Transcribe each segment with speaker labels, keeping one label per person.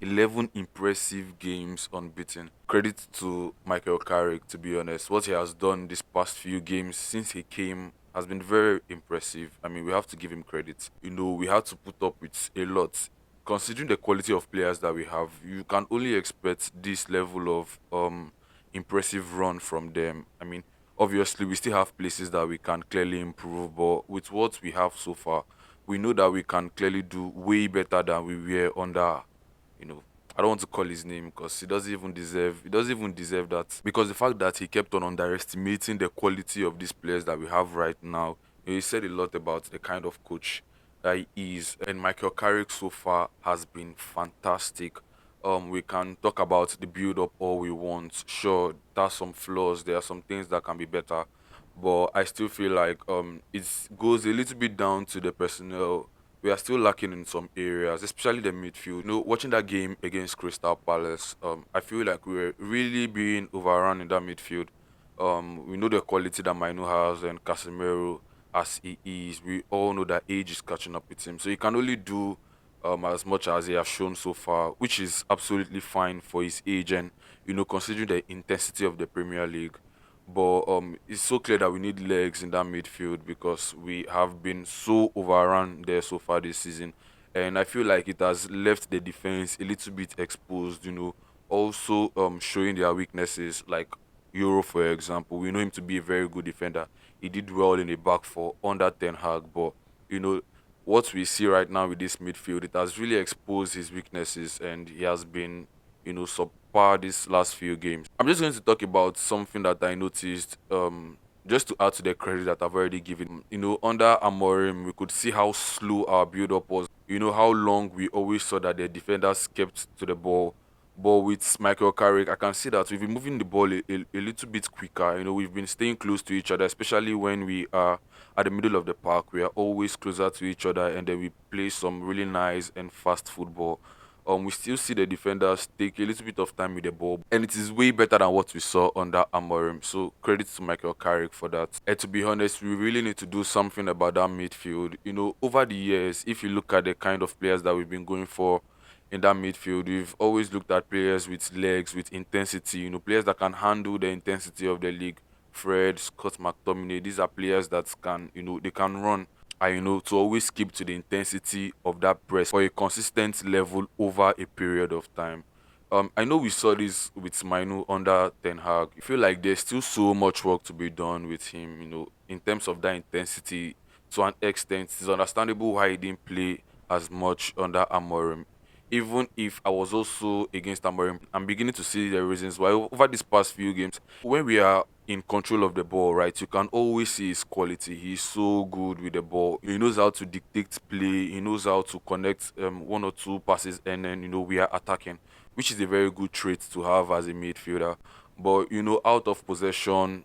Speaker 1: 11 impressive games unbeaten. Credit to Michael Carrick, to be honest. What he has done this past few games since he came has been very impressive. I mean, we have to give him credit. We had to put up with a lot. Considering the quality of players that we have, you can only expect this level of impressive run from them. I mean, obviously we still have places that we can clearly improve, but with what we have so far, we know that we can clearly do way better than we were under you know I don't want to call his name because he doesn't even deserve that, because the fact that he kept on underestimating the quality of these players that we have right now. He said a lot about the kind of coach that he is, and Michael Carrick so far has been fantastic. We can talk about the build up all we want. Sure, there's some flaws, there are some things that can be better, but I still feel like it goes a little bit down to the personnel. We are still lacking in some areas, especially the midfield. Watching that game against Crystal Palace, I feel like we were really being overrun in that midfield. We know the quality that Mainu has and Casemiro as he is. We all know that age is catching up with him, so he can only do as much as he has shown so far, which is absolutely fine for his age and considering the intensity of the Premier League. But it's so clear that we need legs in that midfield because we have been so overrun there so far this season. And I feel like it has left the defense a little bit exposed, also showing their weaknesses. Like Euro, for example, we know him to be a very good defender. He did well in the back four under Ten Hag, but you know what we see right now with this midfield, it has really exposed his weaknesses, and he has been, subpar these last few games. I'm just going to talk about something that I noticed, just to add to the credit that I've already given. Under Amorim, we could see how slow our build up was. How long we always saw that the defenders kept to the ball. But with Michael Carrick, I can see that we've been moving the ball a little bit quicker. We've been staying close to each other, especially when we are at the middle of the park. We are always closer to each other, and then we play some really nice and fast football. We still see the defenders take a little bit of time with the ball, and it is way better than what we saw under Amorim. So credit to Michael Carrick for that. And to be honest, we really need to do something about that midfield. Over the years, if you look at the kind of players that we've been going for in that midfield, we've always looked at players with legs, with intensity. Players that can handle the intensity of the league. Fred, Scott McTominay, these are players that can, they can run, and to always keep to the intensity of that press for a consistent level over a period of time. I know we saw this with Mainu under Ten Hag. I feel like there's still so much work to be done with him, in terms of that intensity. To an extent, it's understandable why he didn't play as much under Amorim. Even if I was also against Amorim, I'm beginning to see the reasons why over these past few games, when we are in control of the ball, right, you can always see his quality. He's so good with the ball. He knows how to dictate play. He knows how to connect one or two passes, and then we are attacking, which is a very good trait to have as a midfielder. But out of possession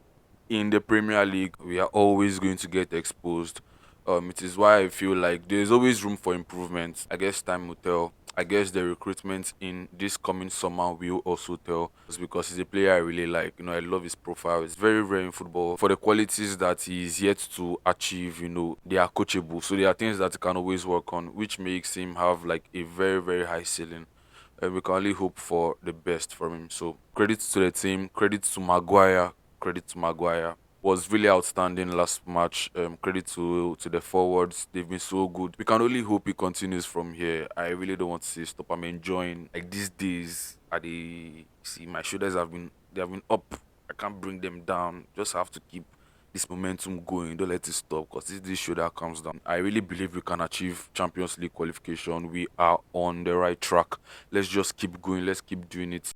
Speaker 1: in the Premier League, we are always going to get exposed. It is why I feel like there's always room for improvement. I guess time will tell. I guess the recruitment in this coming summer will also tell. It's because he's a player I really like. I love his profile. It's very rare in football. For the qualities that he's yet to achieve, they are coachable. So there are things that he can always work on, which makes him have like a very, very high ceiling. And we can only hope for the best from him. So credit to the team, credit to Maguire, credit to Maguire. Was really outstanding last match. Credit to the forwards; they've been so good. We can only hope it continues from here. I really don't want to see it stop. I'm enjoying like these days. At the see my shoulders have been up. I can't bring them down. Just have to keep this momentum going. Don't let it stop because this shoulder comes down. I really believe we can achieve Champions League qualification. We are on the right track. Let's just keep going. Let's keep doing it.